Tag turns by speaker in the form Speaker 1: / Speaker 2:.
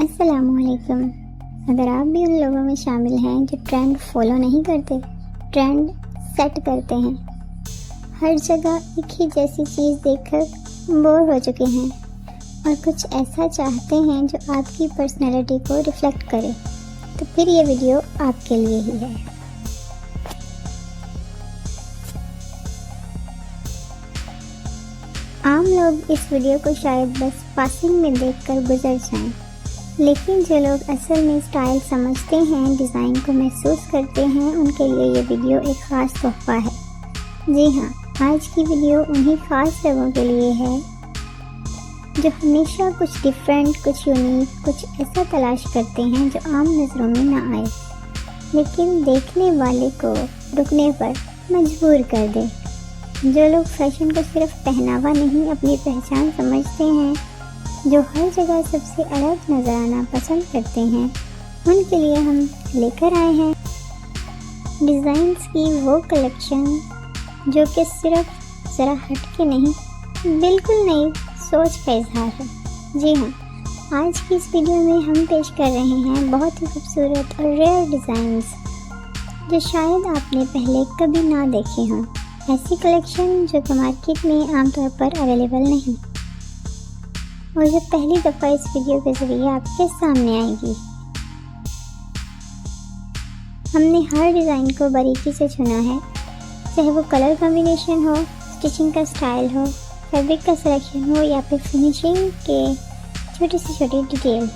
Speaker 1: अस्सलामुअलैकुम। अगर आप भी उन लोगों में शामिल हैं जो ट्रेंड फॉलो नहीं करते, ट्रेंड सेट करते हैं, हर जगह एक ही जैसी चीज़ देखकर बोर हो चुके हैं और कुछ ऐसा चाहते हैं जो आपकी पर्सनैलिटी को रिफ्लेक्ट करे, तो फिर ये वीडियो आपके लिए ही है। आम लोग इस वीडियो को शायद बस पासिंग में देखकर गुजर जाएं, लेकिन जो लोग असल में स्टाइल समझते हैं, डिज़ाइन को महसूस करते हैं, उनके लिए ये वीडियो एक ख़ास तोहफ़ा है। जी हाँ, आज की वीडियो उन्हीं ख़ास लोगों के लिए है जो हमेशा कुछ डिफरेंट, कुछ यूनिक, कुछ ऐसा तलाश करते हैं जो आम नज़रों में ना आए, लेकिन देखने वाले को रुकने पर मजबूर कर दे। जो लोग फैशन को सिर्फ पहनावा नहीं, अपनी पहचान समझते हैं, जो हर जगह सबसे अलग नज़र आना पसंद करते हैं, उनके लिए हम लेकर आए हैं डिज़ाइंस की वो कलेक्शन जो कि सिर्फ ज़रा हटके नहीं, बिल्कुल नई सोच का इजहार है। जी हाँ, आज की इस वीडियो में हम पेश कर रहे हैं बहुत ही खूबसूरत और रेयर डिज़ाइंस जो शायद आपने पहले कभी ना देखे हों। ऐसी कलेक्शन जो कि मार्केट में आमतौर पर अवेलेबल नहीं और जो पहली दफ़ा इस वीडियो के ज़रिए आपके सामने आएगी। हमने हर डिज़ाइन को बारीकी से चुना है, चाहे वो कलर कॉम्बिनेशन हो, स्टिचिंग का स्टाइल हो, फैब्रिक का सिलेक्शन हो या फिर फिनिशिंग के छोटी से छोटी डिटेल।